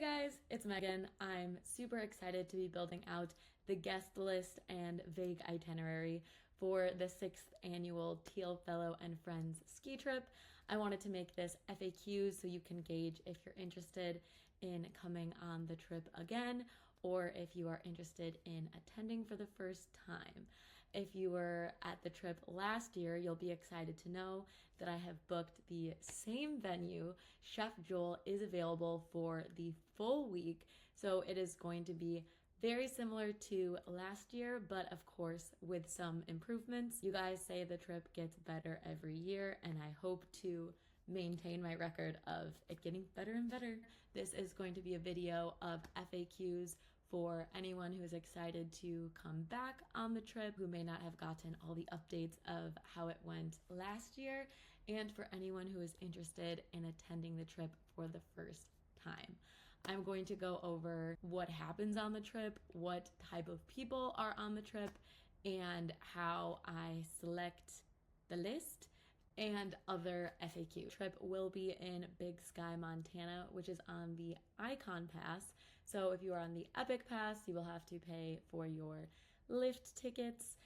Hey guys, it's Megan. I'm super excited to be building out the guest list and vague itinerary for the 6th annual Thiel Fellow and Friends ski trip. I wanted to make this FAQs so you can gauge if you're interested in coming on the trip again or if you are interested in attending for the first time. If you were at the trip last year, you'll be excited to know that I have booked the same venue. Chef Joel is available for the full week, so it is going to be very similar to last year, but of course with some improvements. You guys say the trip gets better every year, and I hope to maintain my record of it getting better and better. This is going to be a video of FAQs for anyone who is excited to come back on the trip, who may not have gotten all the updates of how it went last year, and for anyone who is interested in attending the trip for the first time. I'm going to go over what happens on the trip, what type of people are on the trip, and how I select the list and other FAQ. Trip will be in Big Sky, Montana, which is on the Icon Pass. So if you are on the Epic Pass, you will have to pay for your lift tickets.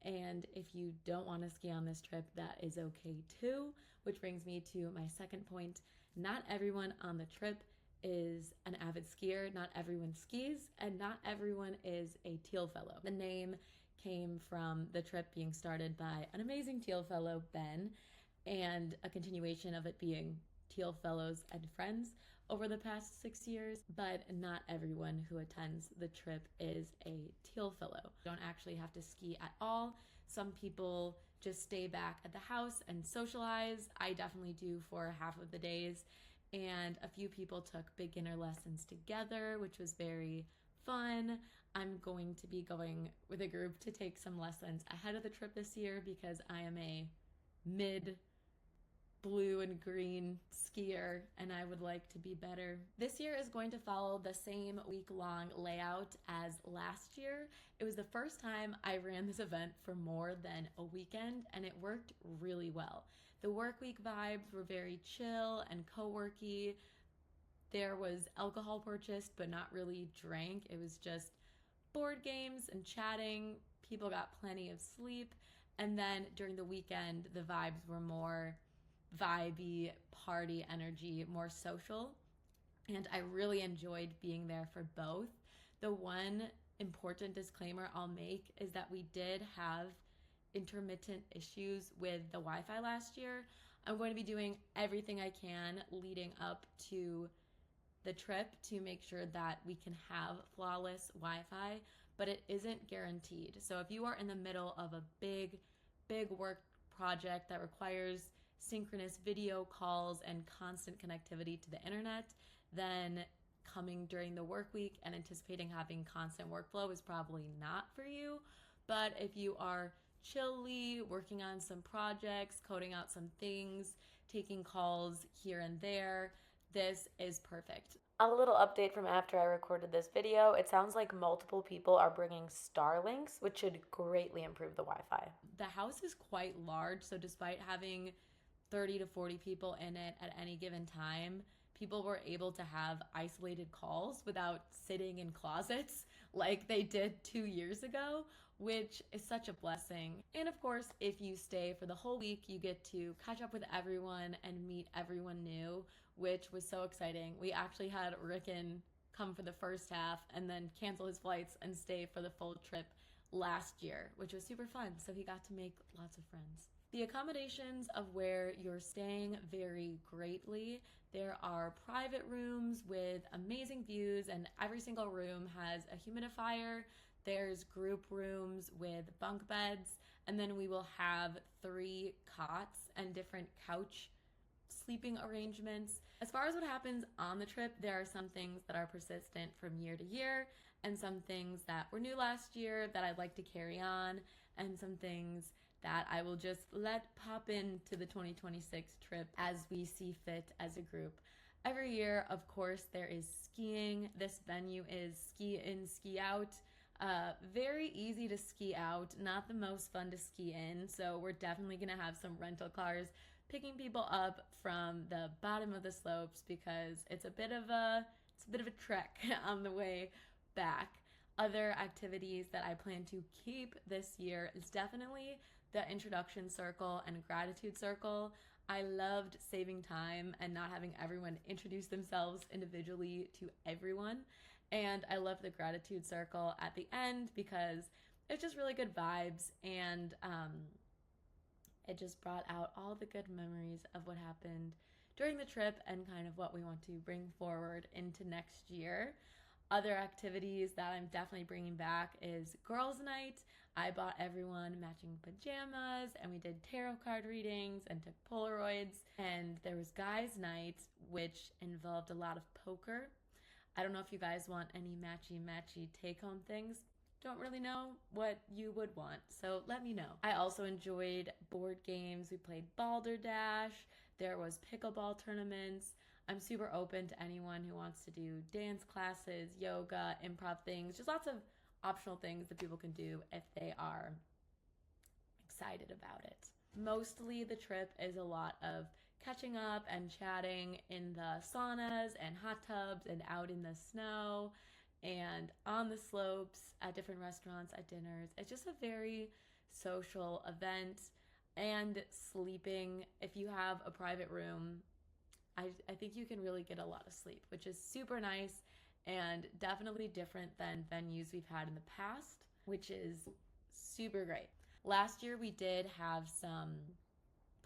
And if you don't want to ski on this trip, that is okay too. Which brings me to my second point. Not everyone on the trip is an avid skier. Not everyone skis, and not everyone is a Thiel Fellow. The name came from the trip being started by an amazing Thiel Fellow, Ben, and a continuation of it being Thiel Fellows and Friends over the past 6 years, but not everyone who attends the trip is a Thiel Fellow. You don't actually have to ski at all. Some people just stay back at the house and socialize. I definitely do for half of the days, and a few people took beginner lessons together, which was very fun. I'm going to be going with a group to take some lessons ahead of the trip this year because I am a mid blue and green skier and I would like to be better. This year is going to follow the same week-long layout as last year. It was the first time I ran this event for more than a weekend, and it worked really well. The work week vibes were very chill and co-worky. There was alcohol purchased, but not really drank. It was just board games and chatting. People got plenty of sleep. And then during the weekend, the vibes were more vibey, party energy, more social. And I really enjoyed being there for both. The one important disclaimer I'll make is that we did have intermittent issues with the Wi-Fi last year. I'm going to be doing everything I can leading up to the trip to make sure that we can have flawless Wi-Fi, but it isn't guaranteed. So if you are in the middle of a big work project that requires synchronous video calls and constant connectivity to the internet, then coming during the work week and anticipating having constant workflow is probably not for you. But if you are chilly, working on some projects, coding out some things, taking calls here and there, this is perfect. A little update from after I recorded this video. It sounds like multiple people are bringing Starlinks, which should greatly improve the Wi-Fi. The house is quite large, so despite having 30 to 40 people in it at any given time, people were able to have isolated calls without sitting in closets like they did 2 years ago, which is such a blessing. And of course, if you stay for the whole week, you get to catch up with everyone and meet everyone new, which was so exciting. We actually had Rickon come for the first half and then cancel his flights and stay for the full trip last year, which was super fun. So he got to make lots of friends. The accommodations of where you're staying vary greatly. There are private rooms with amazing views, and every single room has a humidifier. There's group rooms with bunk beds, and then we will have 3 cots and different couch sleeping arrangements. As far as what happens on the trip, there are some things that are persistent from year to year, and some things that were new last year that I'd like to carry on, and some things that I will just let pop into the 2026 trip as we see fit as a group. Every year, of course, there is skiing. This venue is ski in, ski out. Very easy to ski out, not the most fun to ski in, so we're definitely gonna have some rental cars picking people up from the bottom of the slopes because it's a bit of a it's a bit of a trek on the way back. Other activities that I plan to keep this year is definitely the introduction circle and gratitude circle. I loved saving time and not having everyone introduce themselves individually to everyone. And I love the gratitude circle at the end because it's just really good vibes, and it just brought out all the good memories of what happened during the trip and kind of what we want to bring forward into next year. Other activities that I'm definitely bringing back is girls' night. I bought everyone matching pajamas, and we did tarot card readings and took Polaroids. And there was guys' night, which involved a lot of poker. I don't know if you guys want any matchy take-home things. Don't really know what you would want, so let me know. I also enjoyed board games. We played Balderdash. There was pickleball tournaments. I'm super open to anyone who wants to do dance classes, yoga, improv things, just lots of optional things that people can do if they are excited about it. Mostly the trip is a lot of catching up and chatting in the saunas and hot tubs and out in the snow and on the slopes at different restaurants, at dinners. It's just a very social event. And sleeping, if you have a private room, I think you can really get a lot of sleep, which is super nice and definitely different than venues we've had in the past, which is super great. Last year we did have some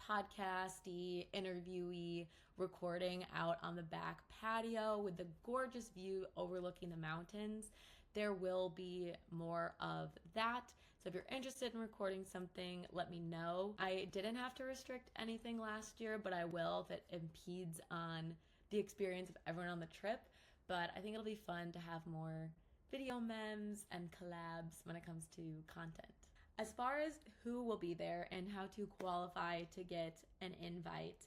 podcasty, interviewee recording out on the back patio with the gorgeous view overlooking the mountains. There will be more of that. So if you're interested in recording something, let me know. I didn't have to restrict anything last year, but I will if it impedes on the experience of everyone on the trip. But I think it'll be fun to have more video memes and collabs when it comes to content. As far as who will be there and how to qualify to get an invite,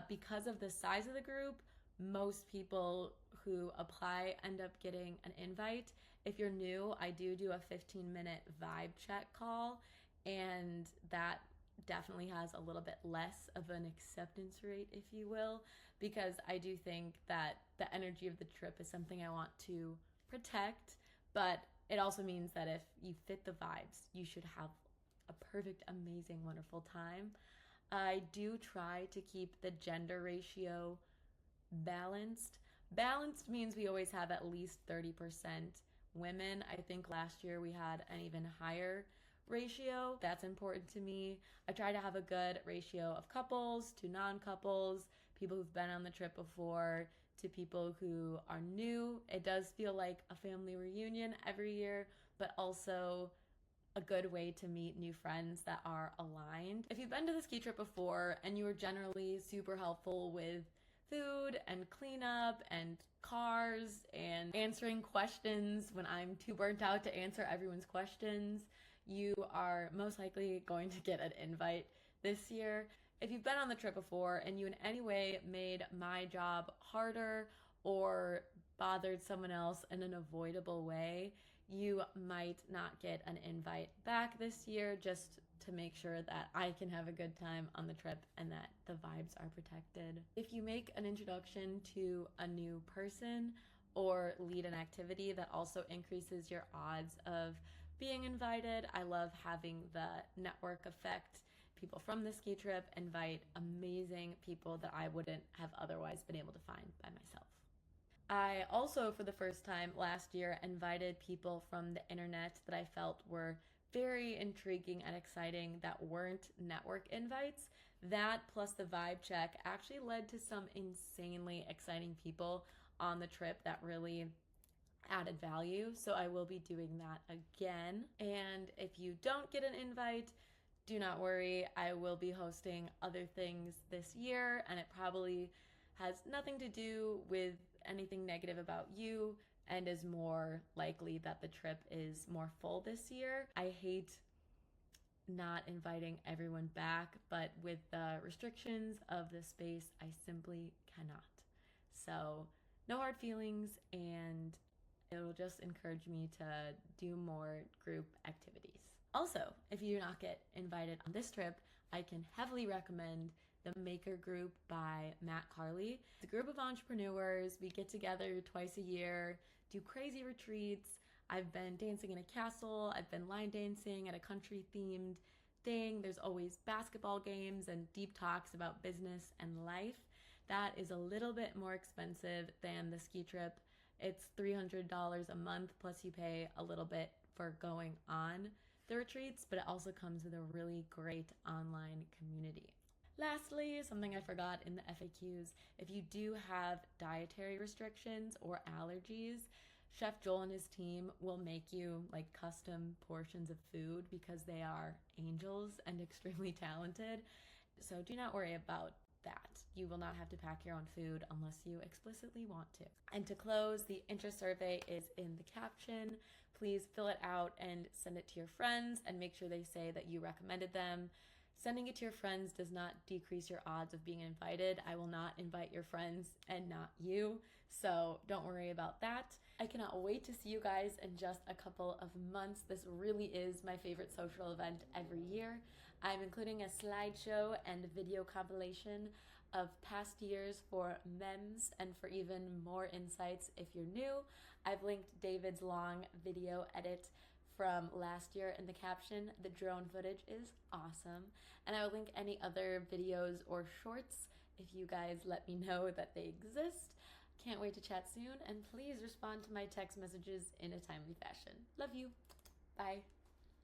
because of the size of the group, most people who apply end up getting an invite. If you're new, I do a 15-minute vibe check call, and that definitely has a little bit less of an acceptance rate, if you will, because I do think that the energy of the trip is something I want to protect, but it also means that if you fit the vibes, you should have a perfect, amazing, wonderful time. I do try to keep the gender ratio balanced. Balanced means we always have at least 30% women. I think last year we had an even higher ratio. That's important to me. I try to have a good ratio of couples to non-couples, people who've been on the trip before to people who are new. It does feel like a family reunion every year, but also a good way to meet new friends that are aligned. If you've been to the ski trip before and you were generally super helpful with food and cleanup and cars and answering questions when I'm too burnt out to answer everyone's questions, you are most likely going to get an invite this year. If you've been on the trip before and you in any way made my job harder or bothered someone else in an avoidable way, you might not get an invite back this year, just to make sure that I can have a good time on the trip and that the vibes are protected. If you make an introduction to a new person or lead an activity, that also increases your odds of being invited. I love having the network effect. People from the ski trip invite amazing people that I wouldn't have otherwise been able to find by myself. I also, for the first time last year, invited people from the internet that I felt were very intriguing and exciting that weren't network invites. That plus the vibe check actually led to some insanely exciting people on the trip that really added value. So I will be doing that again. And if you don't get an invite, do not worry. I will be hosting other things this year, and it probably has nothing to do with anything negative about you and is more likely that the trip is more full this year. I hate not inviting everyone back, but with the restrictions of the space, I simply cannot. So no hard feelings, and it will just encourage me to do more group activities. Also, if you do not get invited on this trip, I can heavily recommend The Maker Group by Matt Carley. It's a group of entrepreneurs. We get together twice a year, do crazy retreats. I've been dancing in a castle. I've been line dancing at a country themed thing. There's always basketball games and deep talks about business and life. That is a little bit more expensive than the ski trip. It's $300 a month, plus you pay a little bit for going on the retreats, but it also comes with a really great online community. Lastly, something I forgot in the FAQs, if you do have dietary restrictions or allergies, Chef Joel and his team will make you like custom portions of food because they are angels and extremely talented. So do not worry about that. You will not have to pack your own food unless you explicitly want to. And to close, the interest survey is in the caption. Please fill it out and send it to your friends and make sure they say that you recommended them. Sending it to your friends does not decrease your odds of being invited. I will not invite your friends and not you, so don't worry about that. I cannot wait to see you guys in just a couple of months. This really is my favorite social event every year. I'm including a slideshow and video compilation of past years for memes and for even more insights if you're new. I've linked David's long video edit from last year in the caption. The drone footage is awesome. And I will link any other videos or shorts if you guys let me know that they exist. Can't wait to chat soon, and please respond to my text messages in a timely fashion. Love you. Bye.